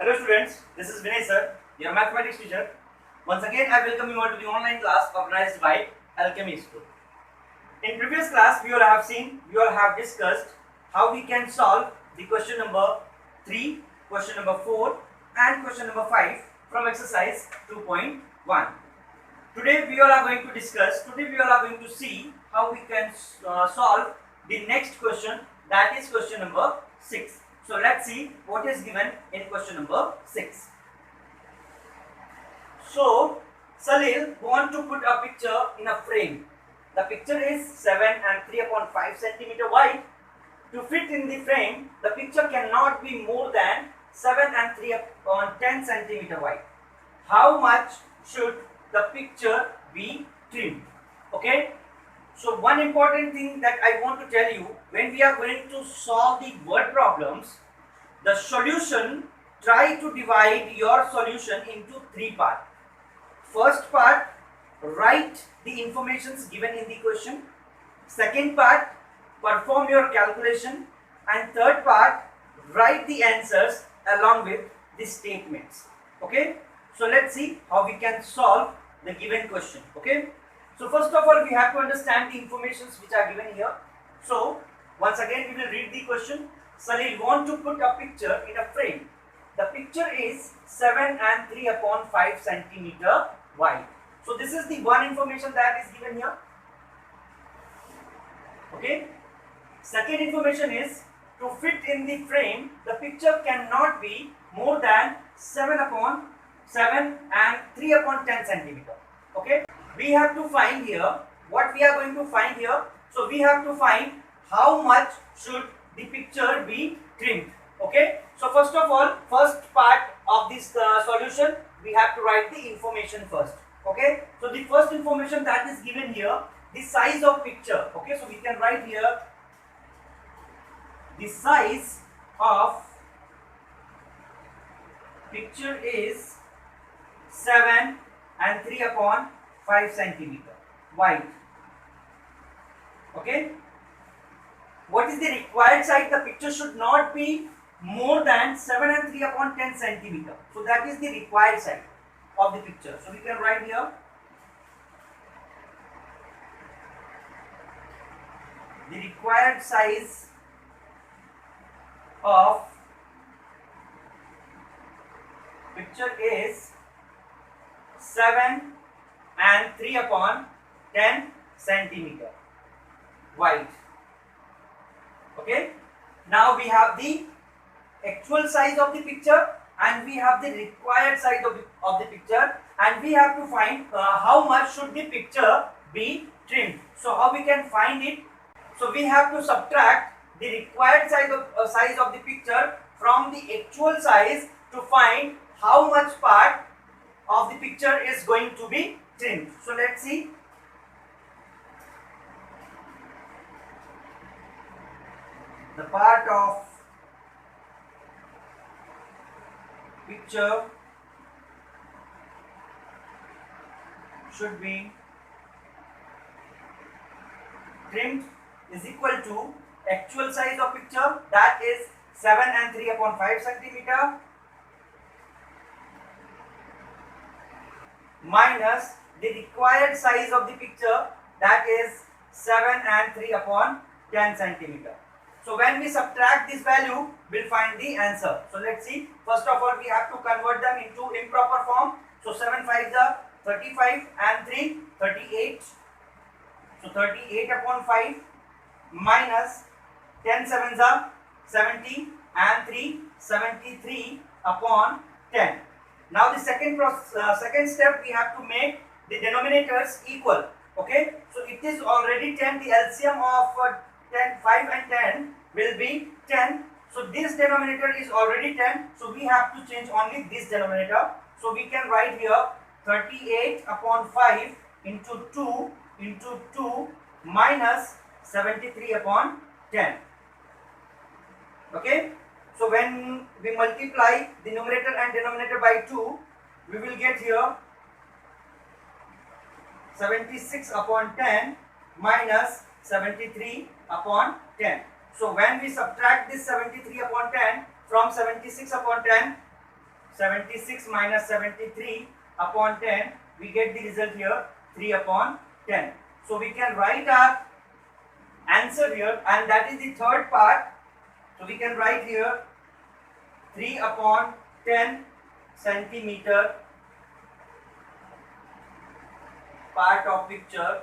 Hello students, this is Vinay sir, your mathematics teacher. Once again I welcome you all to the online class organized by Alchemy School. In previous class we all have discussed how we can solve the question number 3, question number 4 and question number 5 from exercise 2.1. Today we all are going to see how we can solve the next question, that is question number 6. So let's see what is given in question number 6. So Salil want to put a picture in a frame. The picture is 7 and 3/5 centimeter wide. To fit in the frame, the picture cannot be more than 7 and 3/10 centimeter wide. How much should the picture be trimmed? Okay. So one important thing that I want to tell you, when we are going to solve the word problems, the solution, try to divide your solution into 3 parts. First part, write the informations given in the question. Second part, perform your calculation. And third part, write the answers along with the statements. Okay. So let's see how we can solve the given question. Okay. So first of all, we have to understand the informations which are given here. So once again we will read the question. Salil want to put a picture in a frame. The picture is 7 and 3/5 centimeter wide. So this is the one information that is given here. Okay. Second information is, to fit in the frame, the picture cannot be more than 7/7 and 3/10 centimeter. Okay. We have to find here, what we are going to find here. So we have to find how much should the picture be trimmed. Okay. So first of all, first part of this solution, we have to write the information first. Okay. So the first information that is given here, the size of picture. Okay. So we can write here the size of picture is 7 and 3/5 centimeter wide. Okay. What is the required size? The picture should not be more than 7 and 3/10 centimeter. So that is the required size of the picture. So we can write here the required size of picture is 7 and 3/10 centimeter wide. Okay. Now we have the actual size of the picture and we have the required size of the picture, and we have to find how much should the picture be trimmed. So how we can find it? So we have to subtract the required size of the picture from the actual size to find how much part of the picture is going to be trimmed. So let's see. The part of picture should be trimmed is equal to actual size of picture, that is 7 and 3/5 centimeter, minus the required size of the picture, that is 7 and 3/10 centimeter. So when we subtract this value, we'll find the answer. So let's see. First of all, we have to convert them into improper form. So 7 5s are 35 and 3 38. So 38/5 minus 10 7s are 70 and 3 73/10. Now the second step, we have to make the denominators equal. Okay. So it is already 10. The LCM of 5 and 10 will be 10. So this denominator is already 10. So we have to change only this denominator. So we can write here 38/5 into 2 minus 73/10. Okay. So when we multiply the numerator and denominator by 2, we will get here 76/10 minus 73/10. So when we subtract this 73/10 from 76/10, 76 minus 73 upon 10, we get the result here 3 upon 10. So we can write our answer here, and that is the third part. So we can write here 3 upon 10 centimeter part of picture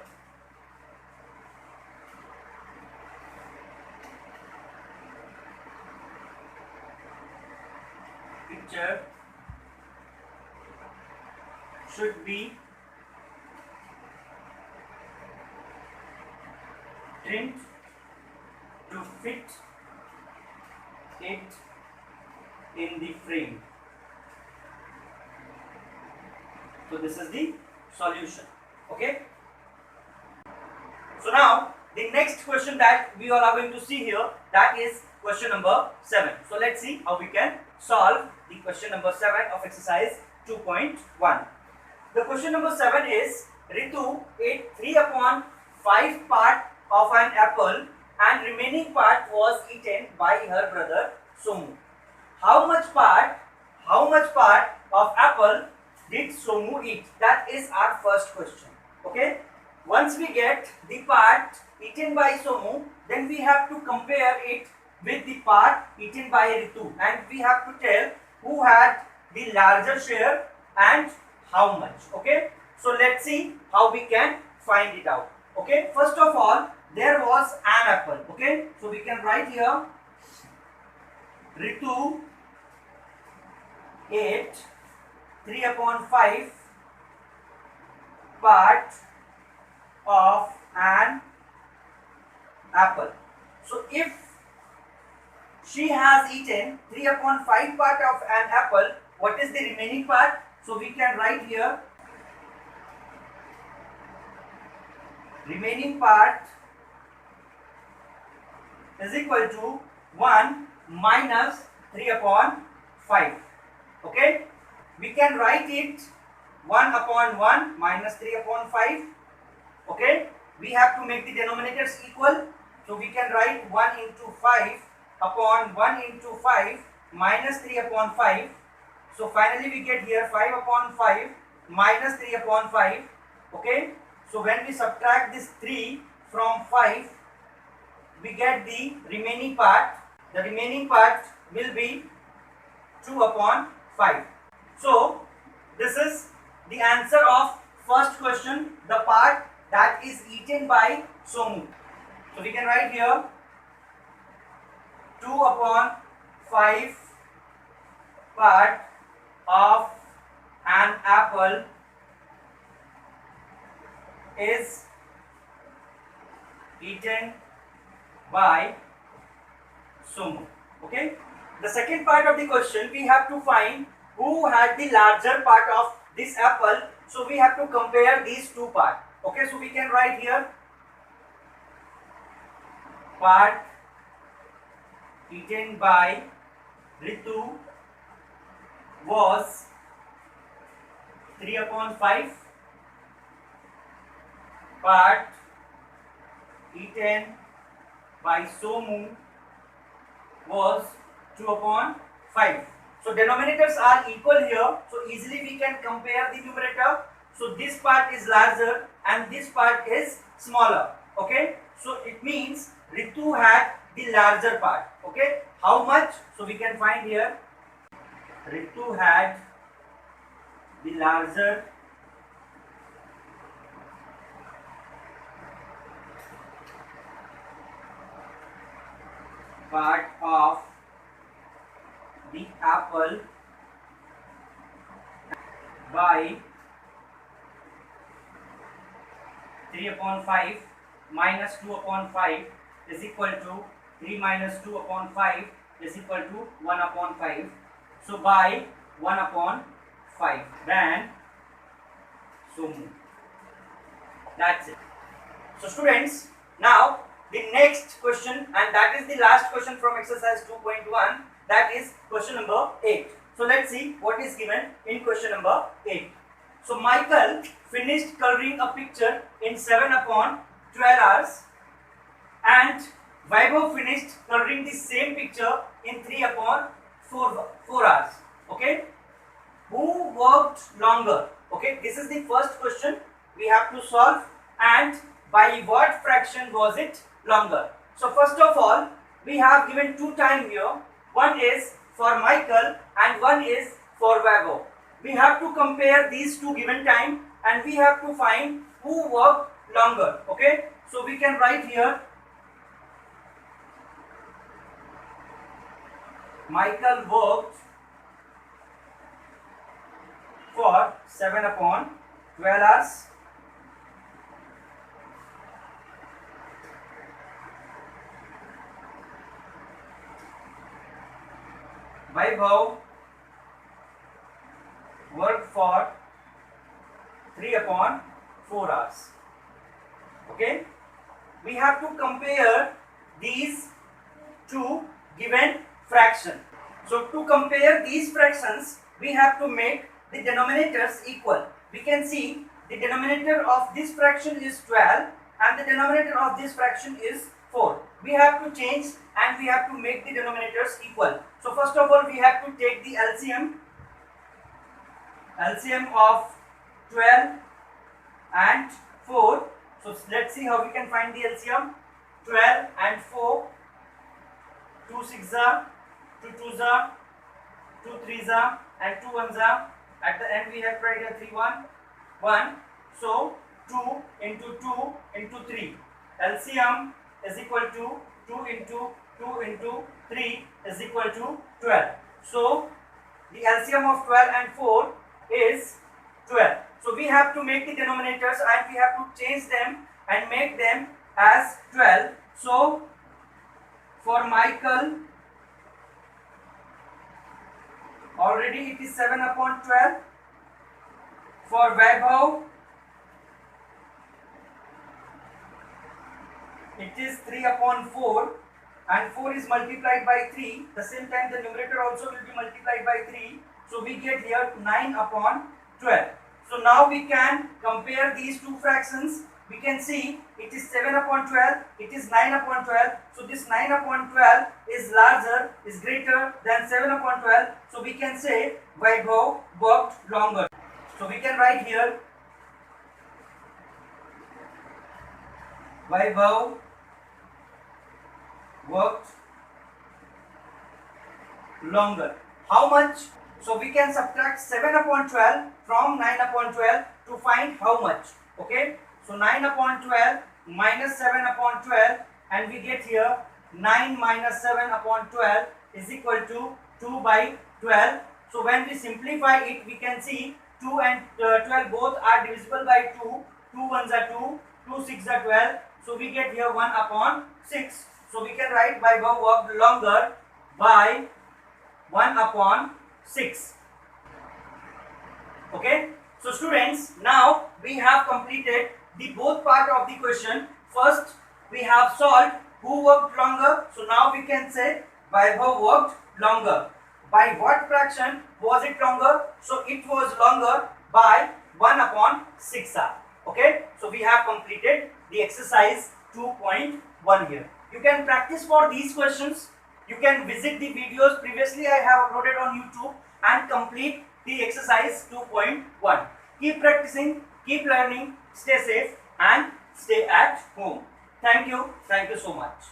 should be trimmed to fit it in the frame. So this is the solution. Okay. So now the next question that we all are going to see here, that is question number 7. So let's see how we can solve the question number 7 of exercise 2.1. The question number 7 is, Ritu ate 3 upon 5 part of an apple and remaining part was eaten by her brother Somu. How much part of apple did Somu eat? That is our first question. Okay. Once we get the part eaten by Somu, then we have to compare it with the part eaten by Ritu, and we have to tell who had the larger share and how much. Okay. So let's see how we can find it out. Okay. First of all, there was an apple. Okay. So we can write here Ritu ate 3 upon 5 part of an apple. So if she has eaten 3 upon 5 part of an apple, what is the remaining part? So we can write here remaining part is equal to 1 minus 3 upon 5. Okay, we can write it 1 upon 1 minus 3 upon 5. Okay, we have to make the denominators equal, so we can write 1 into 5 upon 1 into 5 minus 3 upon 5. So finally we get here 5 upon 5 minus 3 upon 5. Okay, so when we subtract this 3 from 5, we get the remaining part. The remaining part will be 2 upon 5. So this is the answer of first question, the part that is eaten by Somu. So we can write here 2 upon 5 part of an apple is eaten by Somu. Okay. The second part of the question, we have to find who had the larger part of this apple. So we have to compare these two parts. Okay, so we can write here part eaten by Ritu was 3 upon 5. Part eaten by Somu was 2 upon 5. So denominators are equal here, so easily we can compare the numerator. So this part is larger and this part is smaller. Okay, so it means Ritu had the larger part. Okay, how much? So we can find here Ritu had the larger part of the apple by 3 upon 5 minus 2 upon 5 is equal to 3 minus 2 upon 5 is equal to 1 upon 5. So by 1 upon 5 than Somu. That's it. So students, now the next question, and that is the last question from exercise 2.1, that is question number 8. So let's see what is given in question number 8. So Michael finished coloring a picture in 7 upon 12 hours and Vaibhav finished coloring the same picture in 3 upon 4 hours. Okay. worked longer? Okay, this is the first question we have to solve, and by what fraction was it longer? So first of all, we have given two time here. One is for Michael and one is for Vaibhav. We have to compare these two given time and we have to find who worked longer. Okay, so we can write here Michael worked for 7/12 hours. Vaibhav worked for 3/4 hours. Okay, we have to compare these two given fraction. So to compare these fractions, we have to make the denominators equal. We can see the denominator of this fraction is 12 and the denominator of this fraction is 4. We have to change and we have to make the denominators equal. So first of all, we have to take the LCM of 12 and 4. So let's see how we can find the LCM. 12 and 4, 2 6 are, 2 2s are, 2 3s are, and 2 1s are. At the end we have right here 3 1 1. So 2 into 2 into 3. LCM is equal to 2 into 2 into 3 is equal to 12. So the LCM of 12 and 4 is 12. So we have to make the denominators and we have to change them and make them as 12. So for Michael, already it is 7/12. For Vaibhav, it is 3/4, and 4 is multiplied by 3. The same time the numerator also will be multiplied by 3. So we get here 9/12. So now we can compare these two fractions. We can see it is 7/12, it is 9/12. So this 9/12 is larger, is greater than 7/12. So we can say Vaibhav worked longer. So we can write here Vaibhav worked longer. How much? So we can subtract 7/12 from 9/12 to find how much. Okay, so 9/12 minus 7/12, and we get here 9 minus 7/12 is equal to 2/12. So when we simplify it, we can see 2 and 12 both are divisible by 2. 2 1s are 2, 2 6 are 12. So we get here 1/6. So we can write Vaibhav worked longer by 1/6. Okay. So students, now we have completed the both part of the question. First, we have solved who worked longer. So now we can say Vaibhav worked longer. By what fraction was it longer? So it was longer by 1/6 hour. Okay. So we have completed the exercise 2.1 here. You can practice for these questions. You can visit the videos previously I have uploaded on YouTube and complete the exercise 2.1. Keep practicing, keep learning, stay safe and stay at home. Thank you so much.